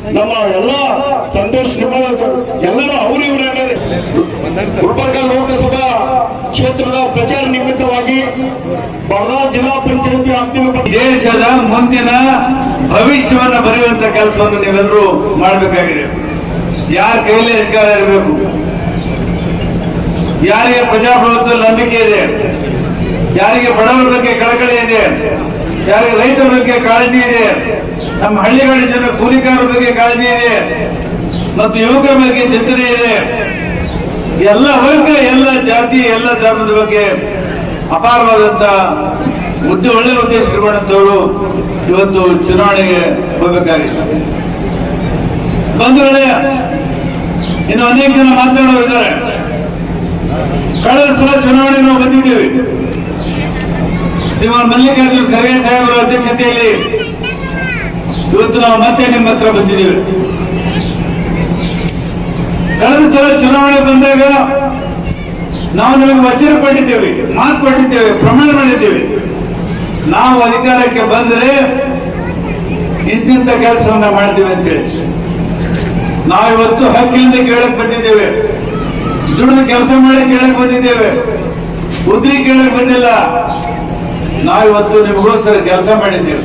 ನಮ್ಮ ಎಲ್ಲ ಸಂತೋಷ್ ಎಲ್ಲರೂ ಅವರು ಇವರೇ ಗುಲ್ಬರ್ಗ ಲೋಕಸಭಾ ಕ್ಷೇತ್ರದ ಪ್ರಚಾರ ನಿಮಿತ್ತವಾಗಿ ಬಳ್ಳಾರಿ ಜಿಲ್ಲಾ ಪಂಚಾಯತಿ ಅಂತಿಮ ದೇಶದ ಮುಂದಿನ ಭವಿಷ್ಯವನ್ನು ಬರೆಯುವಂತ ಕೆಲಸವನ್ನು ನೀವೆಲ್ಲರೂ ಮಾಡಬೇಕಾಗಿದೆ. ಯಾರ ಕೈಲಿ ಅಧಿಕಾರ ಇರಬೇಕು, ಯಾರಿಗೆ ಪ್ರಜಾಪ್ರಭುತ್ವ ನಂಬಿಕೆ ಇದೆ, ಯಾರಿಗೆ ಬಡವರ ಬಗ್ಗೆ ಕಳಕಳಿ ಇದೆ, ಯಾರಿಗೆ ರೈತರ ಬಗ್ಗೆ ಕಾಳಜಿ ಇದೆ, ನಮ್ಮ ಹಳ್ಳಿಗಳ ಜನ ಕೂಲಿಕಾರರ ಬಗ್ಗೆ ಕಾಳಜಿ ಇದೆ ಮತ್ತು ಯುವಕರ ಬಗ್ಗೆ ಚಿಂತನೆ ಇದೆ, ಎಲ್ಲ ವರ್ಗ, ಎಲ್ಲ ಜಾತಿ, ಎಲ್ಲ ಧರ್ಮದ ಬಗ್ಗೆ ಅಪಾರವಾದಂತ ಒಳ್ಳೆ ಉದ್ದೇಶ ಇಟ್ಕೊಂಡಂತವರು ಇವತ್ತು ಚುನಾವಣೆಗೆ ಹೋಗಬೇಕಾಗಿದೆ. ಬಂಧುಗಳೇ, ಇನ್ನು ಅನೇಕ ಜನ ಮಾತನಾಡುತ್ತಿದ್ದಾರೆ. ಕಳೆದ ಸಲ ಚುನಾವಣೆ ನಾವು ಬಂದಿದ್ದೇವೆ. ಶ್ರೀಮಾನ್ ಮಲ್ಲಿಕಾರ್ಜುನ ಖರ್ಗೆ ಸಾಹೇಬರ ಅಧ್ಯಕ್ಷತೆಯಲ್ಲಿ ಇವತ್ತು ನಾವು ಮತ್ತೆ ನಿಮ್ಮ ಹತ್ರ ಬಂದಿದ್ದೇವೆ. ಕಳೆದ ಸಲ ಚುನಾವಣೆ ಬಂದಾಗ ನಾವು ನಿಮಗೆ ವಚನ ಕೊಟ್ಟಿದ್ದೇವೆ, ಮಾತು ಕೊಟ್ಟಿದ್ದೇವೆ, ಪ್ರಮಾಣ ಮಾಡಿದ್ದೇವೆ. ನಾವು ಅಧಿಕಾರಕ್ಕೆ ಬಂದರೆ ಇಂತಿಂತ ಕೆಲಸವನ್ನ ಮಾಡ್ತೀವಿ ಅಂತೇಳಿ ನಾವಿವತ್ತು ಹಕ್ಕಿಯಿಂದ ಕೇಳಕ್ ಬಂದಿದ್ದೇವೆ. ದುಡಿದು ಕೆಲಸ ಮಾಡಿ ಕೇಳಕ್ ಬಂದಿದ್ದೇವೆ, ಉದ್ರಿ ಕೇಳಕ್ ಬಂದಿಲ್ಲ. ನಾವಿವತ್ತು ನಿಮಗೋಸ್ಕರ ಕೆಲಸ ಮಾಡಿದ್ದೇವೆ.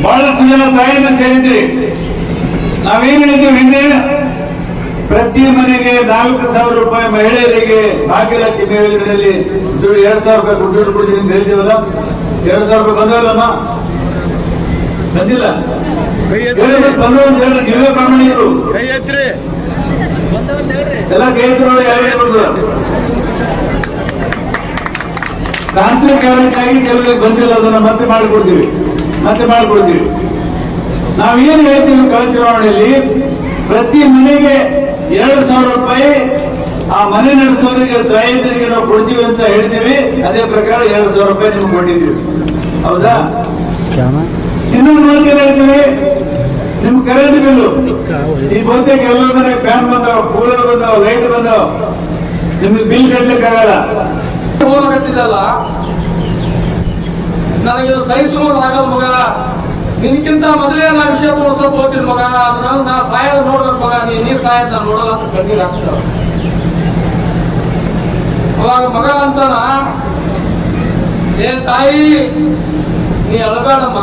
ಬಹಳಷ್ಟು ಜನ ತಾಯಿಯಿಂದ ಸೇರಿದ್ದೀರಿ. ನಾವೇನ್ ಹೇಳಿದ್ದೇವೆ ಹಿಂದೆ, ಪ್ರತಿ ಮನೆಗೆ 4,000 ರೂಪಾಯಿ ಮಹಿಳೆಯರಿಗೆ ಭಾಗ್ಯಲಕ್ಷ್ಮಿ ಯೋಜನೆಯಲ್ಲಿ 2,000 ರೂಪಾಯಿ ದುಡ್ಡು ಕೊಡ್ತೀನಿ ಅಂತ ಹೇಳಿದ್ದೀವಲ್ಲ. 2,000 ರೂಪಾಯಿ ಬಂದವಲ್ಲಮ್ಮ, ಬಂದಿಲ್ಲ. ಬಂದವರು ನೀವೇ ಪ್ರಾಮಾಣಿಕರು, ಎಲ್ಲ ಕೈ ಎತ್ತಿರೋರು ಯಾರು ತಾಂತ್ರಿಕ ಕಾರಣಕ್ಕಾಗಿ ಕೆಲವರಿಗೆ ಬಂದಿಲ್ಲ. ಅದನ್ನ ಮತ್ತೆ ಮಾಡಿಕೊಡ್ತೀವಿ. ನಾವೇನು ಹೇಳ್ತೀವಿ, ಕಳೆದ ಚುನಾವಣೆಯಲ್ಲಿ ಪ್ರತಿ ಮನೆಗೆ 2,000 ರೂಪಾಯಿ ಆ ಮನೆ ನಡೆಸೋರಿಗೆ ತಾಯಂದಿರಿಗೆ ನಾವು ಕೊಡ್ತೀವಿ ಅಂತ ಹೇಳ್ತೀವಿ. ಅದೇ ಪ್ರಕಾರ 2,000 ರೂಪಾಯಿ ನಿಮ್ಗೆ ಕೊಟ್ಟಿದ್ದೀವಿ. ಹೌದಾ? ಇನ್ನೊಂದು ಮಾತೇನು ಹೇಳ್ತೀವಿ, ನಿಮ್ ಕರೆಂಟ್ ಬಿಲ್ಲು ಈ ಬಹುತೇಕ ಎಲ್ಲರ ಮನೆ ಫ್ಯಾನ್ ಬಂದಾವ, ಕೂಲರ್ ಬಂದಾವ, ಲೈಟ್ ಬಂದಾವ, ನಿಮ್ಗೆ ಬಿಲ್ ಕಟ್ಲಿಕ್ಕಾಗಲ್ಲ. ಹೋಗತ್ತಿದ್ದಲ್ಲ, ನನಗೆ ಸಹಿಸುವುದು ಆಗಲ್ಲ ಮಗ. ನಿನ್ಕಿಂತ ಮೊದಲೇ ನಾ ವಿಷಯ ಸ್ವಲ್ಪ ಹೋಗ್ತೀನಿ ಮಗ. ನಾ ಸಾಯದ ನೋಡ್ಬೇಕು ಮಗ, ನೀ ಸಾಯದ ನಾನು ನೋಡಲ್ಲ ಅಂತ ಕಣ್ಣೀರ್ ಹಾಕ್ತಾವ. ಅವಾಗ ಮಗ ಅಂತಾನ, ಏ ತಾಯಿ ನೀ ಅಳಬೇಡಮ್ಮ,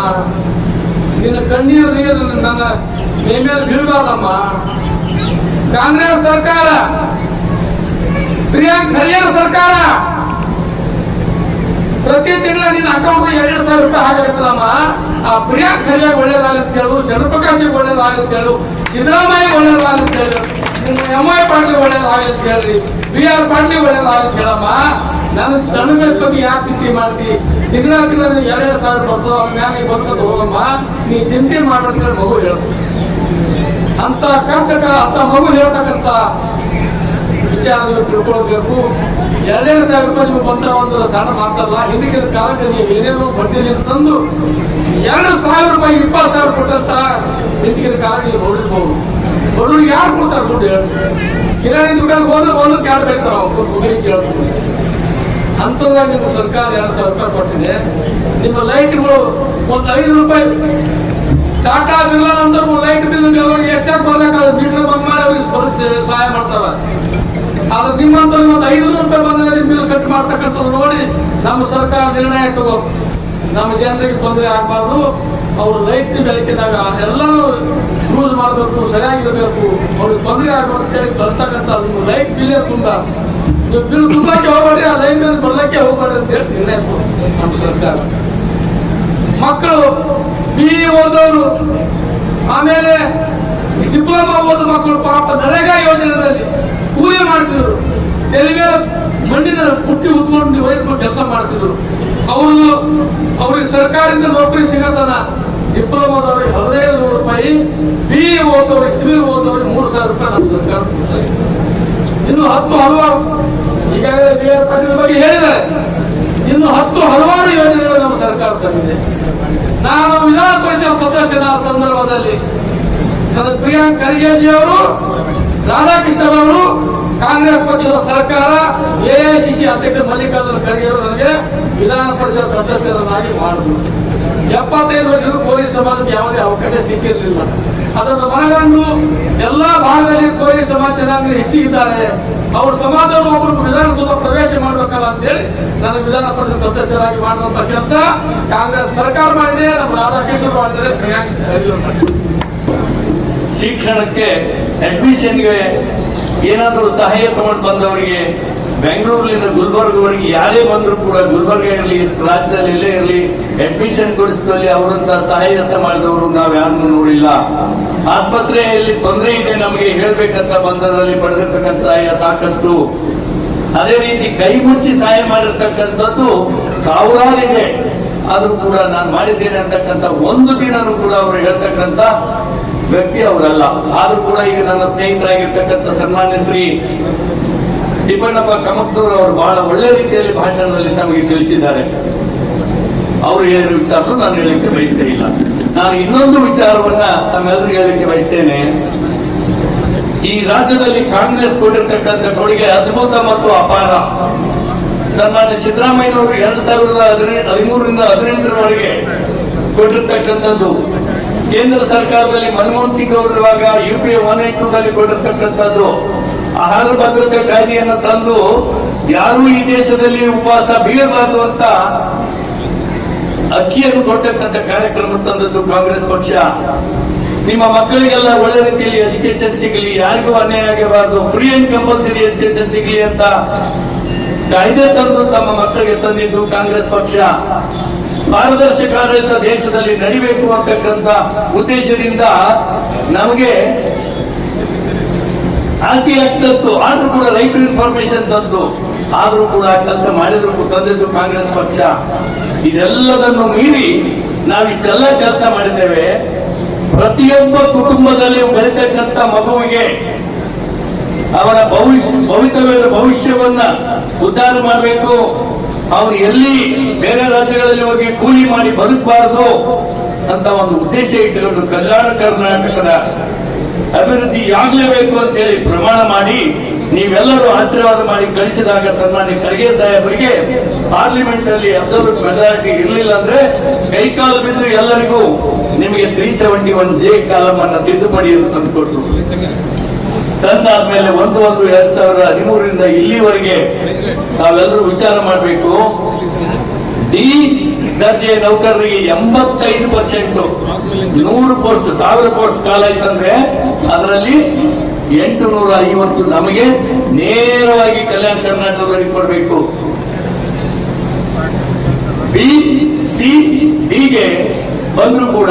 ನಿನ್ನ ಕಣ್ಣೀರು ನೀರು ನನ್ನ ಮೇಲೆ ಬೀಳ್ಬಾರ್ದಮ್ಮ. ಕಾಂಗ್ರೆಸ್ ಸರ್ಕಾರ, ಪ್ರಿಯಾಂಕ್ ಖರ್ಗೆ ಸರ್ಕಾರ ಪ್ರತಿ ತಿಂಗಳ ನಿನ್ನ ಅಕೌಂಟ್ 2,000 ರೂಪಾಯಿ ಹಾಕತ್ತದಮ್ಮ. ಆ ಪ್ರಿಯಾಂಕ್ ಖರ್ಗೆ ಒಳ್ಳೇದಾಗತ್ತೆ ಹೇಳು, ಚಂದ್ರಪ್ರಕಾಶ್ ಒಳ್ಳೇದಾಗತ್ತೆ ಹೇಳು, ಸಿದ್ದರಾಮಯ್ಯ ಒಳ್ಳೇದಾಗತ್ತೆ ಹೇಳು, ನಿಮ್ಮ MI ಪಾಟೀಲ್ ಒಳ್ಳೇದಾಗತ್ತೆ ಹೇಳ್ರಿ, BR ಪಾಟೀಲ್ ಒಳ್ಳೇದಾಗತ್ತೆ ಹೇಳಮ್ಮ. ನನ್ನ ದನಗಳ ಬಗ್ಗೆ ಯಾಕೆ ಚಿಂತೆ ಮಾಡ್ತಿ? ತಿಂಗಳ 2,000 ಬರ್ತದ, ಮ್ಯಾಲೆ ಬದುಕತ್ ಹೋಗಮ್ಮ, ನೀ ಚಿಂತೆ ಮಾಡ್ಬೇಕಂತ ಮಗು ಹೇಳ್ತು. ಅಂತ ಕಷ್ಟ ಅಂತ ಮಗು ಹೇಳ್ತಕ್ಕಂಥ ವಿಚಾರ ನೀವು ತಿಳ್ಕೊಳ್ಬೇಕು. 2,000 ರೂಪಾಯಿ ನಿಮ್ಗೆ ಬಂದ ಒಂದು ಸಣ್ಣ ಮಾತಲ್ಲ. ಹಿಂದಿನ ಕಾಲಕ್ಕೆ ನೀವು ಏನೇನೋ ಬಡ್ಡಿಲಿ ತಂದು 2,000 ರೂಪಾಯಿ 20,000 ಕೊಟ್ಟಂತ ಹಿಂದಿನ ಕಾಲ ನೀವು ನೋಡಿರ್ಬೋದು. ಬಡವ್ರಿಗೆ ಯಾರು ಕೊಡ್ತಾರೆ ದುಡ್ಡು ಹೇಳಿ? ಕಿರಾಣಿ ದುಕಾನ್ ಹೋದ್ರೆ ಒಂದು ಕ್ಯಾಡ್ ಬೈತಾರ, ಕುದುರೆ ಕೇಳ್ತಾರೆ. ಅಂತದಾಗ ನಿಮ್ಮ ಸರ್ಕಾರ 2,000 ರೂಪಾಯಿ ಕೊಟ್ಟಿದೆ. ನಿಮ್ಮ ಲೈಟ್ಗಳು ಒಂದು 5 ರೂಪಾಯಿ ಟಾಟಾ ಬಿರ್ಲಾ ನಂತರ ಲೈಟ್ ಬಿಲ್ ಹೆಚ್ಚಾಗಿ ಬರ್ಲಾಕ ಮೀಟರ್ ಬಂದ್ ಮಾಡಿ ಅವ್ರಿಗೆ ಸಹಾಯ ಮಾಡ್ತಾರ. ಆದ್ರೆ ನಿಮ್ಮಂತ ಒಂದು 500 ರೂಪಾಯಿ ಬಂದ್ರೆ ನಿಮ್ಮ ಬಿಲ್ ಕಟ್ ಮಾಡ್ತಕ್ಕಂಥದ್ದು ನೋಡಿ ನಮ್ಮ ಸರ್ಕಾರ ನಿರ್ಣಯ ತಗೋ. ನಮ್ಮ ಜನರಿಗೆ ತೊಂದರೆ ಆಗ್ಬಾರ್ದು. ಅವ್ರು ಲೈಟ್ ಬೆಳಕಿದಾಗ ಎಲ್ಲರೂ ಯೂಸ್ ಮಾಡಬೇಕು, ಸರಿಯಾಗಿರಬೇಕು, ಅವ್ರಿಗೆ ತೊಂದರೆ ಆಗಬಾರ್ದು ಅಂತೇಳಿ ಬರ್ತಕ್ಕಂಥ ಲೈಟ್ ಬಿಲ್ಲೇ ತುಂಬ. ನೀವು ಬಿಲ್ ತುಂಬಕ್ಕೆ ಹೋಗ್ಬೇಡ್ರಿ, ಆ ಲೈನ್ ಮೇಲೆ ಬರ್ಲಕ್ಕೆ ಹೋಗ್ಬೇಡ್ರಿ ಅಂತ ಹೇಳಿ ನಿರ್ಣಯ ನಮ್ಮ ಸರ್ಕಾರ. ಮಕ್ಕಳು BE ಓದೋರು, ಆಮೇಲೆ ಡಿಪ್ಲೊಮಾ ಓದ ಮಕ್ಕಳು ಪಾಪ ನರೇಗಾ ಯೋಜನೆಯಲ್ಲಿ ಕೂಲಿ ಮಾಡ್ತಿದ್ರು. ತಲೆ ಮೇಲೆ ಮಣ್ಣಿನ ಪುಟ್ಟಿ ಉತ್ಕೊಂಡು ವೈದ್ಯರು ಕೆಲಸ ಮಾಡ್ತಿದ್ರು. ಅವ್ರಿಗೆ ಸರ್ಕಾರದಿಂದ ನೌಕರಿ ಸಿಗತನ. ಡಿಪ್ಲೊಮಾದವ್ರಿಗೆ 15,000 ರೂಪಾಯಿ, BE ಓದೋರಿಗೆ, ಸಿವಿಲ್ ಓದೋರಿಗೆ 3,000 ರೂಪಾಯಿ ನಮ್ಮ ಸರ್ಕಾರ ಕೊಡ್ತಾರೆ. ಇನ್ನು 10 ಹಲವಾರು, ಈಗಾಗಲೇ BR ಪಾಟೀಲ್ ಬಗ್ಗೆ ಹೇಳಿದ್ದಾರೆ, ಇನ್ನು 10 ಹಲವಾರು ಯೋಜನೆಗಳು ನಮ್ಮ ಸರ್ಕಾರ ತಂದಿದೆ. ನಾನು ವಿಧಾನ ಪರಿಷತ್ ಸದಸ್ಯನ ಸಂದರ್ಭದಲ್ಲಿ ನನ್ನ ಪ್ರಿಯಾಂಕ್ ಖರ್ಗೆಜಿಯವರು, ರಾಧಾಕೃಷ್ಣನ್ ಅವರು ಕಾಂಗ್ರೆಸ್ ಪಕ್ಷದ ಸರ್ಕಾರ ಎಐಸಿಸಿ ಅಧ್ಯಕ್ಷ ಮಲ್ಲಿಕಾರ್ಜುನ ಖರ್ಗೆ ಅವರು ನನಗೆ ವಿಧಾನ ಪರಿಷತ್ ಸದಸ್ಯರನ್ನಾಗಿ ಮಾಡಿದ್ರು. 75 ವರ್ಷದ ಕೋಲಿ ಸಮಾಜಕ್ಕೆ ಯಾವುದೇ ಅವಕಾಶ ಸಿಕ್ಕಿರಲಿಲ್ಲ. ಅದನ್ನು ಮನಗಂಡು ಎಲ್ಲಾ ಭಾಗದಲ್ಲಿ ಕೋಲಿ ಸಮಾಜ ಜನಾಂಗ ಹೆಚ್ಚಿಗಿದ್ದಾರೆ, ಅವ್ರ ಸಮಾಜವನ್ನು ಒಬ್ಬರು ವಿಧಾನಸೌಧ ಪ್ರವೇಶ ಮಾಡಬೇಕಲ್ಲ ಅಂತ ಹೇಳಿ ನನ್ನ ವಿಧಾನ ಪರಿಷತ್ ಸದಸ್ಯರಾಗಿ ಮಾಡುವಂತ ಕೆಲಸ ಕಾಂಗ್ರೆಸ್ ಸರ್ಕಾರ ಮಾಡಿದೆ. ನಮ್ಮ ರಾಧಾಕೃಷ್ಣ ಮಾಡಿದರೆ, ಪ್ರಿಯಾಂಕ್ ಖರ್ಗೆ ಮಾಡಿದ್ದಾರೆ. ಶಿಕ್ಷಣಕ್ಕೆ ಅಡ್ಮಿಷನ್ಗೆ ಏನಾದರೂ ಸಹಾಯ ತಗೊಂಡು ಬಂದವರಿಗೆ ಬೆಂಗಳೂರಿನಿಂದ ಗುಲ್ಬರ್ಗವರೆಗೆ ಯಾರೇ ಬಂದರೂ ಕೂಡ ಗುಲ್ಬರ್ಗ ಇರಲಿ, ರಾಜ್ಯದಲ್ಲಿ ಎಲ್ಲೇ ಇರಲಿ, ಅಡ್ಮಿಷನ್ ಕೊಡಿಸಿದಲ್ಲಿ ಅವರಂತ ಸಹಾಯಸ್ತ ಮಾಡಿದವರು ನಾವು ಯಾರನ್ನೂ ನೋಡಿಲ್ಲ. ಆಸ್ಪತ್ರೆಯಲ್ಲಿ ತೊಂದರೆ ಇದೆ ನಮಗೆ ಹೇಳ್ಬೇಕಂತ ಬಂದರಲ್ಲಿ ಪಡೆದಿರ್ತಕ್ಕಂಥ ಸಹಾಯ ಸಾಕಷ್ಟು. ಅದೇ ರೀತಿ ಕೈ ಮುಚ್ಚಿ ಸಹಾಯ ಮಾಡಿರ್ತಕ್ಕಂಥದ್ದು ಸಾವಿರಾರಿದೆ. ಆದ್ರೂ ಕೂಡ ನಾನು ಮಾಡಿದ್ದೇನೆ ಅಂತಕ್ಕಂಥ ಒಂದು ದಿನನೂ ಕೂಡ ಅವರು ಹೇಳ್ತಕ್ಕಂಥ ವ್ಯಕ್ತಿ ಅವರಲ್ಲ. ಆದ್ರೂ ಕೂಡ ಈಗ ನನ್ನ ಸ್ನೇಹಿತರಾಗಿರ್ತಕ್ಕಂಥ ಸನ್ಮಾನ್ಯ ಶ್ರೀ ತಿಪ್ಪಣ್ಣಪ್ಪ ಕಮಕ್ನೂರ್ ಅವರು ಬಹಳ ಒಳ್ಳೆ ರೀತಿಯಲ್ಲಿ ಭಾಷಣದಲ್ಲಿ ನಮಗೆ ತಿಳಿಸಿದ್ದಾರೆ. ಅವರು ಹೇಳಿದ ವಿಚಾರವನ್ನು ನಾನು ಹೇಳಲಿಕ್ಕೆ ಬಯಸ್ತೇ ಇಲ್ಲ. ನಾನು ಇನ್ನೊಂದು ವಿಚಾರವನ್ನ ತಮ್ಮೆಲ್ಲರಿಗೂ ಹೇಳಲಿಕ್ಕೆ ಬಯಸ್ತೇನೆ. ಈ ರಾಜ್ಯದಲ್ಲಿ ಕಾಂಗ್ರೆಸ್ ಕೊಟ್ಟಿರ್ತಕ್ಕಂಥ ಕೊಡುಗೆ ಅದ್ಭುತ ಮತ್ತು ಅಪಾರ. ಸನ್ಮಾನ್ಯ ಸಿದ್ದರಾಮಯ್ಯನವರು 2013ರಿಂದ 2018ರವರೆಗೆ ಕೊಟ್ಟಿರ್ತಕ್ಕಂಥದ್ದು, ಕೇಂದ್ರ ಸರ್ಕಾರದಲ್ಲಿ ಮನಮೋಹನ್ ಸಿಂಗ್ ಅವರು ಇರುವಾಗ UPA 182ದಲ್ಲಿ ಕೊಟ್ಟಿರ್ತಕ್ಕಂಥದ್ದು, ಆಹಾರ ಭದ್ರತೆ ಕಾಯ್ದೆಯನ್ನು ತಂದು ಯಾರೂ ಈ ದೇಶದಲ್ಲಿ ಉಪವಾಸ ಬೀಳಬಾರದು ಅಂತ ಅಕ್ಕಿಯನ್ನು ಕೊಟ್ಟಕ್ಕಂಥ ಕಾರ್ಯಕ್ರಮ ತಂದದ್ದು ಕಾಂಗ್ರೆಸ್ ಪಕ್ಷ. ನಿಮ್ಮ ಮಕ್ಕಳಿಗೆಲ್ಲ ಒಳ್ಳೆ ರೀತಿಯಲ್ಲಿ ಎಜುಕೇಶನ್ ಸಿಗಲಿ, ಯಾರಿಗೂ ಅನ್ಯಾಯ ಆಗಬಾರದು, ಫ್ರೀ ಅಂಡ್ ಕಂಪಲ್ಸರಿ ಎಜುಕೇಶನ್ ಸಿಗಲಿ ಅಂತ ಕಾಯ್ದೆ ತಂದು ತಮ್ಮ ಮಕ್ಕಳಿಗೆ ತಂದಿದ್ದು ಕಾಂಗ್ರೆಸ್ ಪಕ್ಷ. ಪಾರದರ್ಶಕ ಆಡಳಿತ ದೇಶದಲ್ಲಿ ನಡಿಬೇಕು ಅಂತಕ್ಕಂಥ ಉದ್ದೇಶದಿಂದ ನಮಗೆ ಆರ್ಟಿ ಆಕ್ಟ್ ತಂತು, ಆದ್ರೂ ಕೂಡ ರೈಟ್ ಟು ಇನ್ಫಾರ್ಮೇಶನ್ ತಂತು, ಆದ್ರೂ ಕೂಡ ಕೆಲಸ ಮಾಡಿದ್ರು ತಂದಿದ್ದು ಕಾಂಗ್ರೆಸ್ ಪಕ್ಷ. ಇದೆಲ್ಲದನ್ನು ಮೀರಿ ನಾವಿಷ್ಟೆಲ್ಲ ಕೆಲಸ ಮಾಡಿದ್ದೇವೆ. ಪ್ರತಿಯೊಬ್ಬ ಕುಟುಂಬದಲ್ಲಿ ಬೆಳೀತಕ್ಕಂಥ ಮಗುವಿಗೆ ಅವನ ಭವಿಷ್ಯವನ್ನ ಉದ್ಧಾರ ಮಾಡಬೇಕು. ಅವನು ಎಲ್ಲಿ ಬೇರೆ ರಾಜ್ಯಗಳಲ್ಲಿ ಹೋಗಿ ಕೂಲಿ ಮಾಡಿ ಬದುಕಬಾರದು ಅಂತ ಒಂದು ಉದ್ದೇಶ ಇಟ್ಟುಕೊಂಡು ಕಲ್ಯಾಣ ಕರ್ನಾಟಕದ ಅಭಿವೃದ್ಧಿ ಆಗಲೇಬೇಕು ಅಂತ ಹೇಳಿ ಪ್ರಮಾಣ ಮಾಡಿ ನೀವೆಲ್ಲರೂ ಆಶೀರ್ವಾದ ಮಾಡಿ ಕಳಿಸಿದಾಗ ಸನ್ಮಾನ್ಯ ಖರ್ಗೆ ಸಾಹೇಬರಿಗೆ ಪಾರ್ಲಿಮೆಂಟ್ ಅಲ್ಲಿ ಅಬ್ಸಲ್ಯೂಟ್ ಮೆಜಾರಿಟಿ ಇರಲಿಲ್ಲ ಅಂದ್ರೆ ಕೈಕಾಲು ಬಿದ್ದು ಎಲ್ಲರಿಗೂ ನಿಮಗೆ 371J ಕಾಲಂ ಅನ್ನ ತಿದ್ದುಪಡಿ ಅಂತ ತಂದುಕೊಟ್ರು. ತಂದಾದ್ಮೇಲೆ 1/1/2013ರಿಂದ ಇಲ್ಲಿವರೆಗೆ ತಾವೆಲ್ಲರೂ ವಿಚಾರ ಮಾಡಬೇಕು. ಡಿ ದರ್ಜೆ ನೌಕರರಿಗೆ 85%, 100 ಪೋಸ್ಟ್ 1000 ಪೋಸ್ಟ್ ಕಾಲ ಆಯ್ತಂದ್ರೆ ಅದರಲ್ಲಿ 850 ನಮಗೆ ನೇರವಾಗಿ ಕಲ್ಯಾಣ ಕರ್ನಾಟಕದವರಿಗೆ ಕೊಡಬೇಕು. ಬಿ ಸಿ ಡಿಗೆ ಬಂದ್ರು ಕೂಡ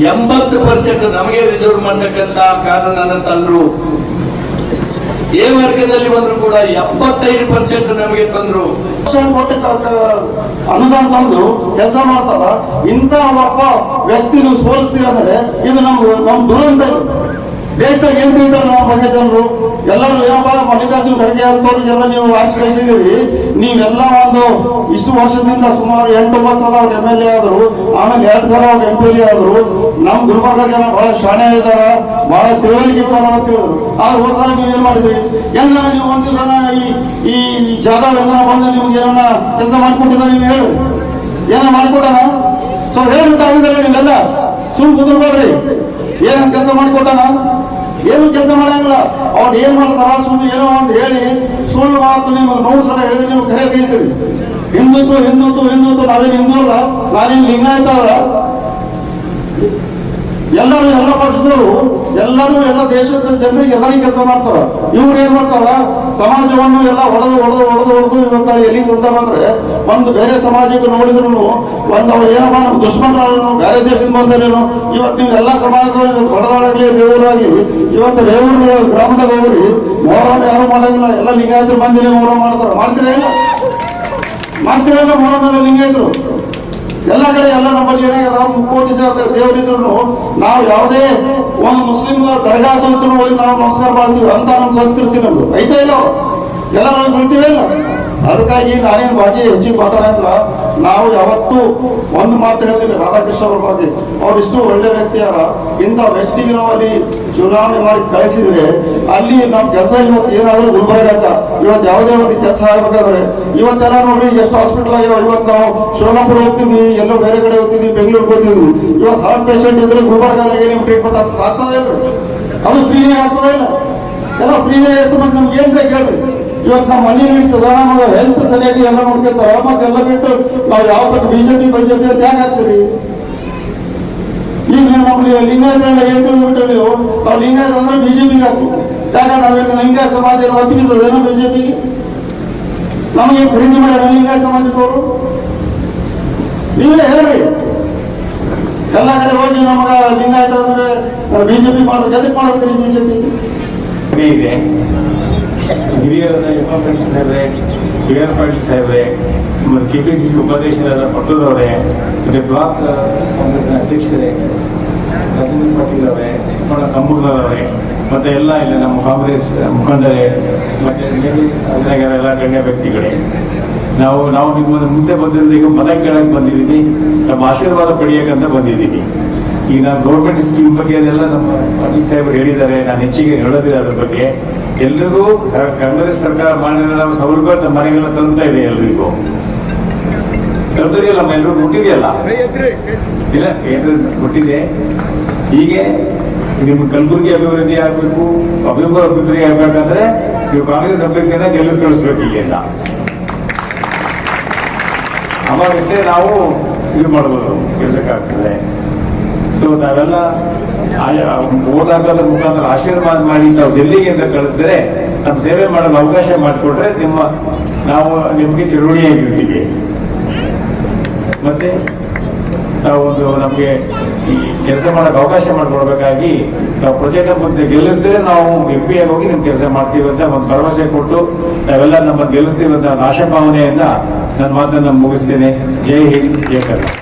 80% ನಮಗೆ ರಿಸರ್ವ್ ಮಾಡತಕ್ಕಂತ ಕಾನೂನನ್ನು ತಂದ್ರು. ಎ ವರ್ಗದಲ್ಲಿ ಬಂದ್ರು ಕೂಡ 75% ನಮಗೆ ತಂದ್ರು. ಅನುದಾನ ತಂದು ಕೆಲಸ ಮಾಡ್ತಾರ. ಇಂಥ ಒಬ್ಬ ವ್ಯಕ್ತಿ ನೀವು ಸೋಲಿಸ್ತೀರಂದ್ರೆ ಇದು ನಮ್ ದುರಂತ. ದೇಶದಾಗ ಏನ್ ತಿಳಿತಾರೆ ನಮ್ಮ ಬಗ್ಗೆ ಜನರು ಎಲ್ಲರೂ ಏನಪ್ಪ ಮಲ್ಲಿಕಾರ್ಜುನ ಖರ್ಗೆ ಅಂತವ್ರಿಗೆಲ್ಲ ನೀವು ಆಚೆ ಕಳಿಸಿದೀವಿ. ನೀವೆಲ್ಲ ಒಂದು ಇಷ್ಟು ವರ್ಷದಿಂದ ಸುಮಾರು 8-9 ಸಲ ಅವ್ರು MLA ಆದ್ರು, ಆಮೇಲೆ 2 ಸಲ ಅವ್ರು MP ಆದ್ರು. ನಮ್ ಗುಲ್ಬರ್ಗ ಜನ ಬಹಳ ಶಾಣೆ ಇದಾರ, ಬಹಳ ತಿಳುವಳಿಕೆ ಇದ್ದಾರ ಅಂತ ಹೇಳಿದ್ರು. ಆದ್ರೆ ಹೋದ ಸಲ ನೀವು ಏನ್ ಮಾಡಿದ್ರಿ? ಎಲ್ಲ ನೀವು ಒಂದು ದಿವಸ ಈ ಜಾಧವ್ ಎಂದ್ರ ಬಂದು ನಿಮ್ಗೆ ಏನನ್ನ ಕೆಲಸ ಮಾಡ್ಕೊಟ್ಟಿದ್ದಾರೆ, ನೀವು ಹೇಳು ಏನ ಮಾಡ್ಕೊಟ್ಟಾನ? ಸೊ ಹೇಳಿದ್ರೆ ನೀವೆಲ್ಲ ಸುಮ್ ಕುದುರ್ಬೇಡ್ರಿ. ಏನ ಕೆಲಸ ಮಾಡಿಕೊಟ್ಟಾನ? ಏನು ಕೆಲಸ ಮಾಡಂಗಿಲ್ಲ. ಅವ್ರು ಏನ್ ಮಾಡ್ತಾರ? ಸುಳ್ಳು ಏನೋ ಒಂದು ಹೇಳಿ ಸುಳ್ಳು ಮಾತು ನಿಮ್ಗೆ 100 ಸಲ ಹೇಳಿದ್ರೆ ನೀವು ಕರೆ ಕರೀತೀರಿ. ಹಿಂದುತ್ವ ಹಿಂದುತ್ವ ಹಿಂದುತ್ವ, ನಾವೇನು ಹಿಂದೂ ಅಲ್ಲ, ನಾವೇನು ಲಿಂಗಾಯತ ಅಲ್ಲ. ಎಲ್ಲರೂ ಎಲ್ಲ ಪಕ್ಷದವರು ಎಲ್ಲರೂ ಎಲ್ಲ ದೇಶದ ಜನರಿಗೆ ಎಲ್ಲರಿಗೂ ಕೆಲಸ ಮಾಡ್ತಾರ. ಇವ್ರು ಏನ್ ಮಾಡ್ತಾರ? ಸಮಾಜವನ್ನು ಎಲ್ಲ ಹೊಡೆದು ಇವತ್ತ ಎಲ್ಲಿ ತಂದಾರಂದ್ರೆ ಒಂದು ಬೇರೆ ಸಮಾಜಕ್ಕೆ ನೋಡಿದ್ರು ಒಂದು ಅವ್ರು ಏನಪ್ಪ ನಮ್ಮ ದುಶ್ಮನರು ಬೇರೆ ದೇಶದಿಂದ ಬಂದೇನು. ಇವತ್ತು ನೀವು ಎಲ್ಲ ಸಮಾಜದವ್ರು ಹೊಡೆದಾಡಾಗ್ಲಿ ರೇವೂರಾಗ್ಲಿ, ಇವತ್ತು ರೇವೂರು ಗ್ರಾಮದಾಗ ಹೋಗ್ರಿ ಮೊಹರಂ ಯಾರು ಮಾಡಂಗಿಲ್ಲ. ಎಲ್ಲ ಲಿಂಗಾಯತರು ಬಂದಿಲ್ಲ ಮೊಹರಂ ಮಾಡ್ತಾರ. ಮಾಡ್ತೀರಾ ಮೊಹರಂ ಲಿಂಗಾಯತರು ಎಲ್ಲ ಕಡೆ ಎಲ್ಲ ನಮ್ಮಲ್ಲಿ ಏನಾಗ ಮುಕ್ಕೋಟಿ ದೇವರಿದ್ರು ನಾವು ಯಾವುದೇ ಒಂದು ಮುಸ್ಲಿಂ ದರ್ಗಾ ಹೋಗಿ ನಾವು ನಮಸ್ಕಾರ ಮಾಡ್ತೀವಿ ಅಂತ ನಮ್ಮ ಸಂಸ್ಕೃತಿ ನಮ್ದು ಐತೆ ಇಲ್ಲ. ಎಲ್ಲ ನಾವು ಬಿಡ್ತೀವಿ ಇಲ್ಲ. ಅದಕ್ಕಾಗಿ ನಾನೇನು ಬಗ್ಗೆ ಹೆಚ್ಚಿಗೆ ಮಾತಾಡಲ್ಲ. ನಾವು ಯಾವತ್ತೂ ಒಂದು ಮಾತು ಹೇಳ್ತೀವಿ ರಾಧಾಕೃಷ್ಣ ಅವ್ರ ಬಗ್ಗೆ, ಅವ್ರು ಇಷ್ಟು ಒಳ್ಳೆ ವ್ಯಕ್ತಿಯಾರ. ಇಂಥ ವ್ಯಕ್ತಿಗೆ ನಾವು ಅಲ್ಲಿ ಚುನಾವಣೆ ಮಾಡಿ ಕಳಿಸಿದ್ರೆ ಅಲ್ಲಿ ನಾವು ಕೆಲಸ ಇವತ್ತು ಏನಾದರೂ ಗುಲ್ಬರ್ಗ ಇವತ್ತು ಯಾವುದೇ ಒಂದು ಕೆಲಸ ಆಗ್ಬೇಕಾದ್ರೆ ಇವತ್ತೆಲ್ಲ ನೋಡ್ರಿ ಎಷ್ಟು ಹಾಸ್ಪಿಟಲ್ ಆಗಿರೋ. ಇವತ್ತು ನಾವು ಶಿವನಪುರ ಹೋಗ್ತಿದ್ವಿ, ಎಲ್ಲೋ ಬೇರೆ ಕಡೆ ಹೋಗ್ತಿದ್ವಿ, ಬೆಂಗಳೂರಿಗೆ ಹೋಗ್ತಿದ್ವಿ. ಇವತ್ತು ಹಾರ್ಟ್ ಪೇಷಂಟ್ ಇದ್ರೆ ಗುಲ್ಬರ್ಗಾಗೆ ನೀವು ಟ್ರೀಟ್ಮೆಂಟ್ ಆಗ್ತದೆ ಇಲ್ಲ, ಅದು ಫ್ರೀನೇ ಆಗ್ತದೆ ಇಲ್ಲ, ಎಲ್ಲ ಫ್ರೀನೇ ಆಯ್ತು. ಮತ್ತೆ ನಮ್ಗೆ ಏನ್ ಬೇಕು ಹೇಳ್ರಿ. ಇವತ್ತು ನಮ್ಮ ಮನೆ ನಡೀತದ, ನಮಗೆ ಹೆಲ್ತ್ ಸರಿಯಾಗಿ ಎಲ್ಲ ನೋಡ್ಕೊತಾರ. ಮತ್ತೆಲ್ಲ ಬಿಟ್ಟು ನಾವು ಯಾವ ಬಗ್ಗೆ ಬಿಜೆಪಿ ಅಂತ ಯಾಕೆ ಹಾಕ್ತೀರಿ? ಈಗ ನಮ್ಗೆ ಲಿಂಗಾಯತರೆಲ್ಲ ಏನ್ ತಿಳಿದ್ಬಿಟ್ರೆ ನೀವು, ನಾವು ಲಿಂಗಾಯತ ಅಂದ್ರೆ ಬಿಜೆಪಿಗೆ ಹಾಕು. ಯಾಕಂದ್ರೆ ನಾವೇನು ಲಿಂಗಾಯತ ಸಮಾಜ ಒತ್ತಿಗಿದ್ದದೇನೋ ಬಿಜೆಪಿಗೆ? ನಮಗೆ ಖರೀದಿ ಮಾಡ್ಯಾರ ಲಿಂಗಾಯತ ಸಮಾಜಕ್ಕೆ ಅವರು? ನೀವೇ ಹೇಳ್ರಿ. ಎಲ್ಲ ಕಡೆ ಹೋಗಿ ನಮಗ ಲಿಂಗಾಯತ ಅಂದ್ರೆ ಬಿಜೆಪಿ ಮಾಡ್ಬೇಕು, ಎದಕ್ಕೆ ಮಾಡ್ಬೇಕ್ರಿ ಬಿಜೆಪಿ? ಇದೆ ಹಿರಿಯರಾದ ಎಂ ಪಾಟೀಲ್ ಸಾಹೇಬ್ರೆ, ಬಿ.ಆರ್. ಪಾಟೀಲ್ ಸಾಹೇಬ್ರೆ, ಮತ್ತು KPCC ಉಪಾಧ್ಯಕ್ಷರಾದ ಪಟ್ಟದವರೇ, ಮತ್ತು ಬ್ಲಾಕ್ ಕಾಂಗ್ರೆಸ್ನ ಅಧ್ಯಕ್ಷರೇ ರಾಜೇಂದ್ರ ಪಾಟೀಲ್ ಅವರೇ, ಕಂಬೂರ್ನವರೇ, ಮತ್ತೆ ಎಲ್ಲ ಇಲ್ಲಿ ನಮ್ಮ ಕಾಂಗ್ರೆಸ್ ಮುಖಂಡರೇ, ಮತ್ತೆ ಎಲ್ಲ ಗಣ್ಯ ವ್ಯಕ್ತಿಗಳೇ, ನಾವು ನಿಮ್ಮ ಮುಂದೆ ಬಂದಿರೋದು ಈಗ ಮತ ಕೇಳಕ್ಕೆ ಬಂದಿದ್ದೀವಿ, ನಮ್ಮ ಆಶೀರ್ವಾದ ಪಡೆಯಕ್ಕಂತ ಬಂದಿದ್ದೀವಿ. ಈಗ ನಾನು ಗೌರ್ಮೆಂಟ್ ಸ್ಕೀಮ್ ಬಗ್ಗೆ ಅದೆಲ್ಲ ನಮ್ಮ ಪಾಟೀಲ್ ಸಾಹೇಬರು ಹೇಳಿದ್ದಾರೆ, ನಾನು ಹೆಚ್ಚಿಗೆ ಹೇಳೋದಿಲ್ಲ ಅದ್ರ ಬಗ್ಗೆ. ಎಲ್ರಿಗೂ ಕಾಂಗ್ರೆಸ್ ಸರ್ಕಾರ ಮಾಡಿದ್ರೆ ನಾವು ಸೌಲಭ್ಯ ನಮ್ಮ ಮನೆಗೆಲ್ಲ ತಲುಪ್ತಾ ಇದೆ, ಎಲ್ರಿಗೂ ತಲುಪ್ತಿದೆಯಲ್ಲ, ಎಲ್ರಿಗೂ ಮುಟ್ಟಿದೆಯಲ್ಲ, ಇಲ್ಲ ಕೇಂದ್ರ ಮುಟ್ಟಿದೆ. ಹೀಗೆ ನಿಮ್ಮ ಕಲಬುರಗಿ ಅಭಿವೃದ್ಧಿ ಆಗಬೇಕು, ಅಭಿವೃದ್ಧಿ ಆಗ್ಬೇಕಂದ್ರೆ ನೀವು ಕಾಂಗ್ರೆಸ್ ಅಭ್ಯರ್ಥಿಯನ್ನ ಗೆಲ್ಲಿಸ್ಕೊಳಿಸ್ಬೇಕು ಈಗೆಲ್ಲ. ಅವಾಗಷ್ಟೇ ನಾವು ಇದು ಮಾಡ್ಬೋದು, ಕೆಲಸಕ್ಕಾಗ್ತದೆ. ಸೊ ನಾವೆಲ್ಲ ಓಟ್ ಹಾಕೋದ್ರ ಮುಖಾಂತರ ಆಶೀರ್ವಾದ ಮಾಡಿ ನಾವು ಡೆಲ್ಲಿಗೆ ಅಂತ ಕಳಿಸಿದ್ರೆ ನಮ್ಮ ಸೇವೆ ಮಾಡಲು ಅವಕಾಶ ಮಾಡಿಕೊಟ್ರೆ ನಾವು ನಿಮಗೆ ಚಿರುಣಿಯಾಗಿರ್ತೀವಿ. ಮತ್ತೆ ನಾವು ನಮಗೆ ಈ ಕೆಲಸ ಮಾಡೋಕೆ ಅವಕಾಶ ಮಾಡಿಕೊಡ್ಬೇಕಾಗಿ ನಾವು ಪ್ರಜೆಗಳ ಮುಂದೆ ಗೆಲ್ಲಿಸಿದ್ರೆ ನಾವು MP ಆಗಿ ಹೋಗಿ ನಿಮ್ ಕೆಲಸ ಮಾಡ್ತೀವಿ ಅಂತ ಒಂದು ಭರವಸೆ ಕೊಟ್ಟು ನಾವೆಲ್ಲ ನಮ್ಮನ್ನು ಗೆಲ್ಲಿಸ್ತೀವಿ ಅಂತ ಆಶಾಭಾವನೆಯಿಂದ ನನ್ನ ಮಾತನ್ನು ಮುಗಿಸ್ತೇನೆ. ಜೈ ಹಿಂದ್, ಜೈ ಕರ್ನಾಟಕ.